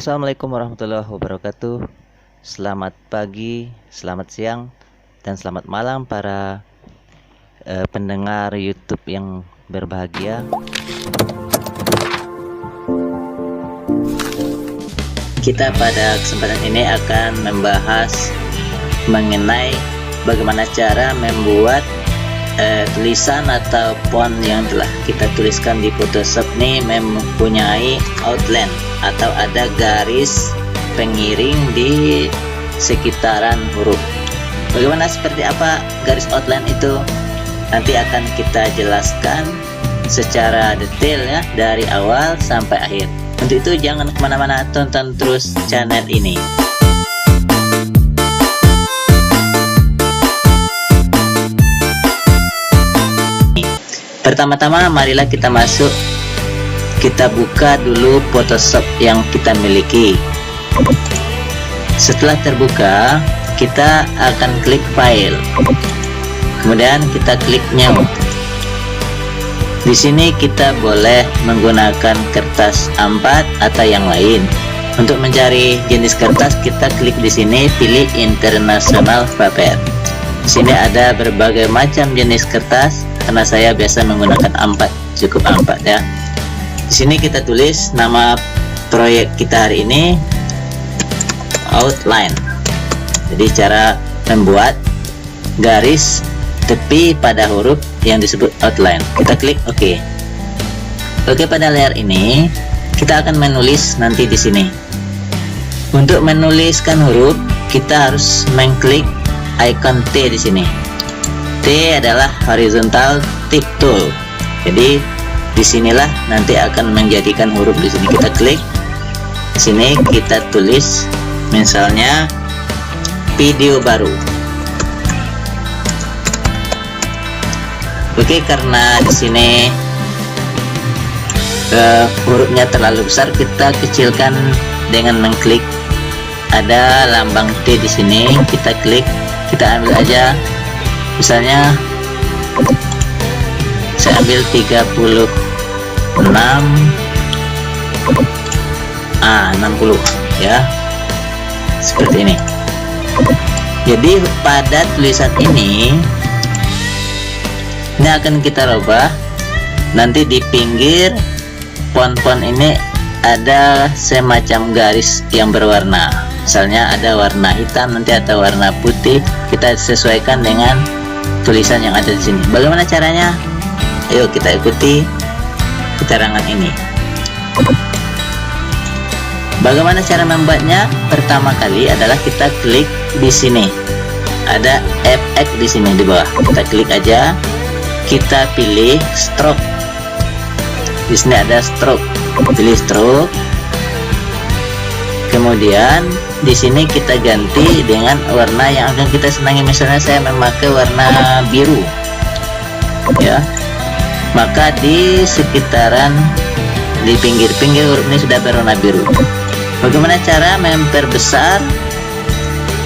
Assalamualaikum warahmatullahi wabarakatuh. Selamat pagi, selamat siang, dan selamat malam para pendengar YouTube yang berbahagia. Kita pada kesempatan ini akan membahas mengenai bagaimana cara membuat tulisan atau font yang telah kita tuliskan di Photoshop ini mempunyai outline atau ada garis pengiring di sekitaran huruf. Bagaimana, seperti apa garis outline itu? Nanti akan kita jelaskan secara detail ya, dari awal sampai akhir. Untuk itu jangan kemana-mana, tonton terus channel ini. Pertama-tama marilah kita buka dulu Photoshop yang kita miliki. Setelah terbuka, kita akan klik file, kemudian kita klik new. Di sini kita boleh menggunakan kertas A4 atau yang lain. Untuk mencari jenis kertas, kita klik di sini, pilih international paper. Di sini ada berbagai macam jenis kertas. Karena saya biasa menggunakan A4, cukup A4 ya. Di sini kita tulis nama proyek kita hari ini, outline. Jadi cara membuat garis tepi pada huruf yang disebut outline. Kita klik OK. Oke, pada layar ini kita akan menulis nanti di sini. Untuk menuliskan huruf, kita harus mengklik icon T di sini. T adalah horizontal tip tool. Jadi disinilah nanti akan menjadikan huruf. Di sini kita klik, di sini kita tulis misalnya video baru. Oke, karena di sini hurufnya terlalu besar, kita kecilkan dengan mengklik ada lambang T di sini. Kita klik, kita ambil aja. Misalnya saya ambil 36 60 ya, seperti ini. Jadi pada tulisan ini akan kita rubah. Nanti di pinggir font-font ini ada semacam garis yang berwarna. Misalnya ada warna hitam, nanti atau warna putih. Kita sesuaikan dengan tulisan yang ada di sini. Bagaimana caranya? Ayo kita ikuti keterangan ini. Bagaimana cara membuatnya? Pertama kali adalah kita klik di sini. Ada efek di sini di bawah. Kita klik aja. Kita pilih stroke. Di sini ada stroke. Pilih stroke. Kemudian di sini kita ganti dengan warna yang akan kita senangi. Misalnya saya memakai warna biru ya, maka di sekitaran di pinggir-pinggir huruf ini sudah berwarna biru. Bagaimana cara memperbesar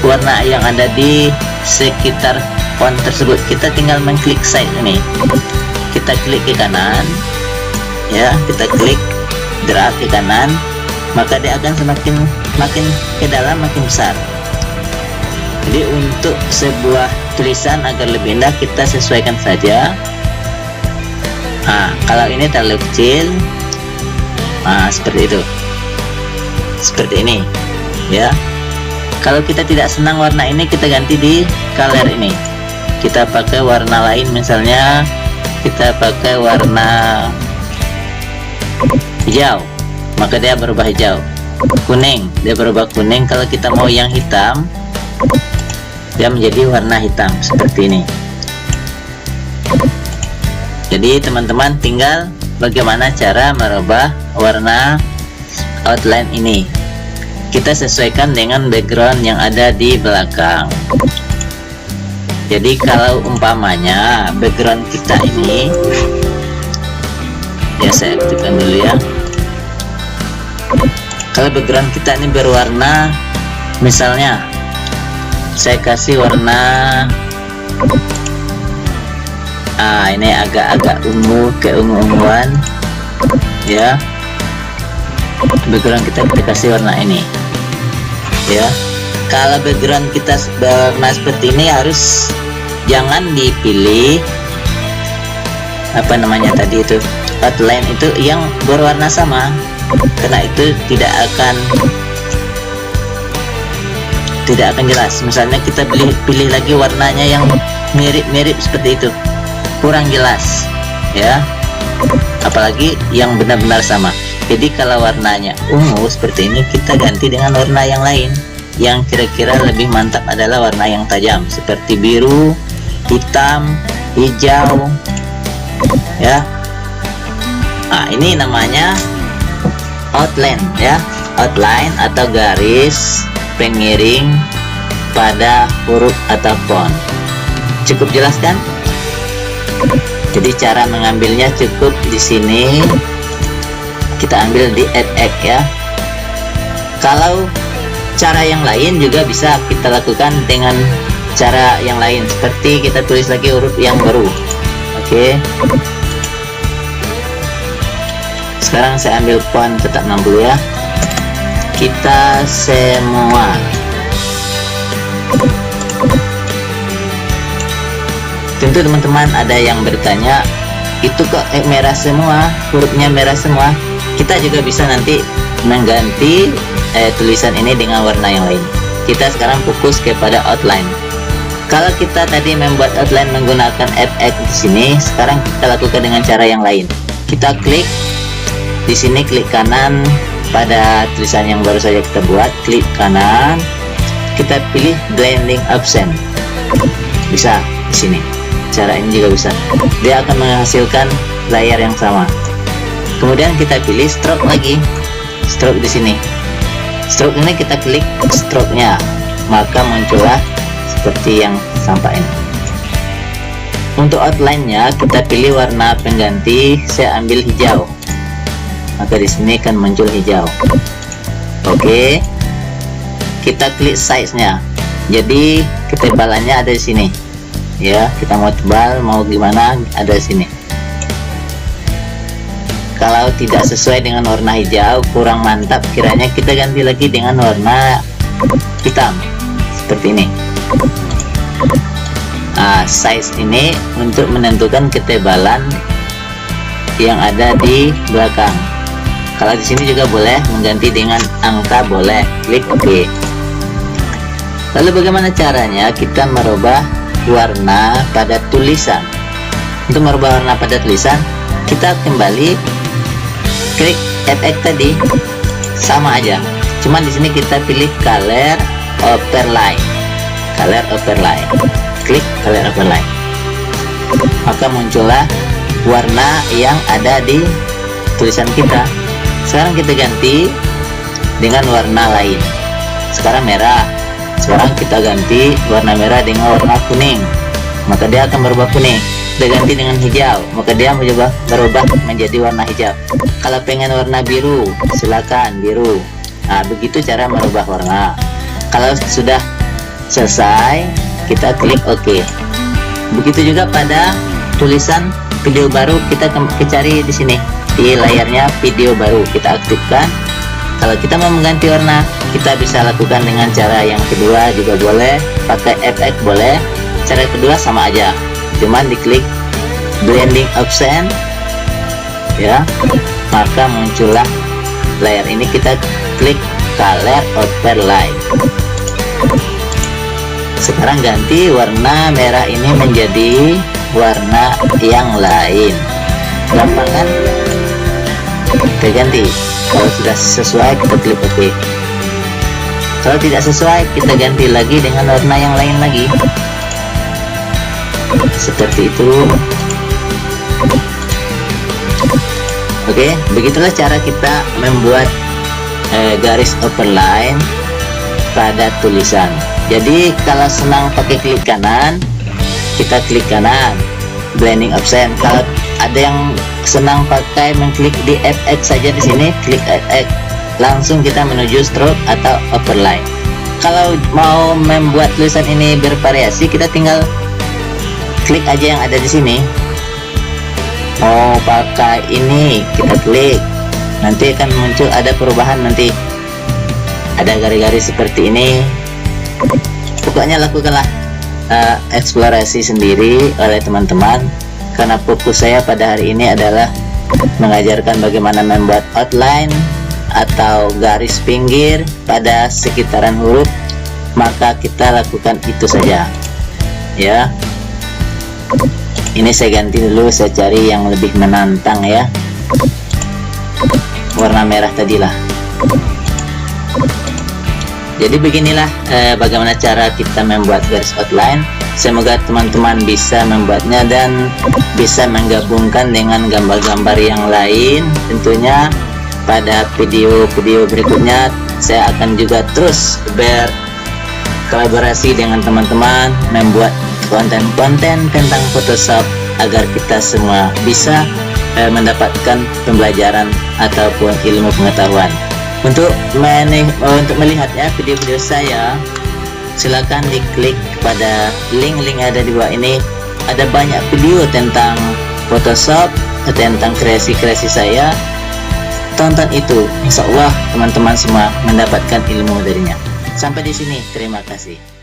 warna yang ada di sekitar font tersebut? Kita tinggal mengklik size ini, kita klik ke kanan ya, kita klik drag ke kanan, maka dia akan makin ke dalam, makin besar. Jadi untuk sebuah tulisan agar lebih indah, kita sesuaikan saja. Kalau ini terlalu kecil, seperti itu, seperti ini ya. Kalau kita tidak senang warna ini, kita ganti di color ini. Kita pakai warna lain, misalnya kita pakai warna hijau, maka dia berubah hijau. Kuning, dia berubah kuning. Kalau kita mau yang hitam, dia menjadi warna hitam seperti ini. Jadi teman-teman tinggal bagaimana cara merubah warna outline ini. Kita sesuaikan dengan background yang ada di belakang. Jadi kalau umpamanya background kita ini, ya saya aktifkan dulu ya. Kalau background kita ini berwarna, misalnya saya kasih warna ini agak-agak ungu, keungu-unguan ya. background kita kasih warna ini ya. Kalau background kita berwarna seperti ini, harus jangan dipilih apa namanya tadi itu, outline itu yang berwarna sama, karena itu tidak akan jelas. Misalnya kita pilih lagi warnanya yang mirip-mirip seperti itu, kurang jelas ya, apalagi yang benar-benar sama. Jadi kalau warnanya ungu seperti ini, kita ganti dengan warna yang lain yang kira-kira lebih mantap, adalah warna yang tajam seperti biru, hitam, hijau ya. Nah, ini namanya outline ya, outline atau garis pengiring pada huruf atau font. Cukup jelas kan? Jadi cara mengambilnya cukup di sini, kita ambil di add ya. Kalau cara yang lain juga bisa kita lakukan dengan cara yang lain, seperti kita tulis lagi huruf yang baru. Oke. Sekarang saya ambil font tetap 60 ya. Kita semua. Tentu teman-teman ada yang bertanya, itu kok merah semua, hurufnya merah semua. Kita juga bisa nanti mengganti tulisan ini dengan warna yang lain. Kita sekarang fokus kepada outline. Kalau kita tadi membuat outline menggunakan FX di sini, sekarang kita lakukan dengan cara yang lain. Kita klik di sini, klik kanan pada tulisan yang baru saja kita buat, klik kanan, kita pilih blending option. Bisa di sini. Cara ini juga bisa. Dia akan menghasilkan layar yang sama. Kemudian kita pilih stroke lagi. Stroke di sini. Stroke ini kita klik stroke-nya, maka muncullah seperti yang sampah ini. Untuk outline-nya kita pilih warna pengganti, saya ambil hijau. Maka di sini kan muncul hijau. Oke. Kita klik size-nya. Jadi ketebalannya ada di sini. Ya, kita mau tebal mau gimana ada di sini. Kalau tidak sesuai dengan warna hijau, kurang mantap kiranya, kita ganti lagi dengan warna hitam seperti ini. Nah, size ini untuk menentukan ketebalan yang ada di belakang. Kalau di sini juga boleh mengganti dengan angka, boleh klik OK. Lalu bagaimana caranya kita merubah warna pada tulisan? Untuk merubah warna pada tulisan, kita kembali klik FX tadi, sama aja, cuman di sini kita pilih color overlay. Color overlay, klik color overlay, maka muncullah warna yang ada di tulisan kita. Sekarang kita ganti dengan warna lain. Sekarang merah, sekarang kita ganti warna merah dengan warna kuning, maka dia akan berubah kuning. Kita ganti dengan hijau, maka dia berubah menjadi warna hijau. Kalau pengen warna biru, silakan biru. Nah, begitu cara merubah warna. Kalau sudah selesai, kita klik OK. Begitu juga pada tulisan video baru, kita cari di sini di layarnya video baru, kita aktifkan. Kalau kita mau mengganti warna, kita bisa lakukan dengan cara yang kedua juga boleh, pakai FX boleh. Cara kedua sama aja, cuman diklik blending option ya, maka muncullah layar ini. Kita klik color overlay. Sekarang ganti warna merah ini menjadi warna yang lain. Gampang kan? Kita ganti. Kalau sudah sesuai, kita klik OK. Kalau tidak sesuai, kita ganti lagi dengan warna yang lain lagi. Seperti itu. Oke, begitulah cara kita membuat garis overline pada tulisan. Jadi kalau senang pakai klik kanan, kita klik kanan, blending option. Kalau ada yang senang pakai mengklik di FX saja, di sini klik FX, langsung kita menuju stroke atau overlay. Kalau mau membuat tulisan ini bervariasi, kita tinggal klik aja yang ada di sini. Mau pakai ini, kita klik. nanti akan muncul ada perubahan, nanti ada garis-garis seperti ini. Pokoknya lakukanlah eksplorasi sendiri oleh teman-teman, karena fokus saya pada hari ini adalah mengajarkan bagaimana membuat outline atau garis pinggir pada sekitaran huruf. Maka kita lakukan itu saja ya. Ini saya ganti dulu, saya cari yang lebih menantang ya, warna merah tadilah. Jadi beginilah bagaimana cara kita membuat garis outline. Semoga teman-teman bisa membuatnya dan bisa menggabungkan dengan gambar-gambar yang lain. Tentunya pada video-video berikutnya saya akan juga terus berkolaborasi dengan teman-teman membuat konten-konten tentang Photoshop agar kita semua bisa mendapatkan pembelajaran ataupun ilmu pengetahuan. Untuk melihatnya video-video saya, silakan diklik pada link-link ada di bawah ini. Ada banyak video tentang Photoshop, tentang kreasi-kreasi saya. Tonton itu, insya Allah teman-teman semua mendapatkan ilmu darinya. Sampai di sini, terima kasih.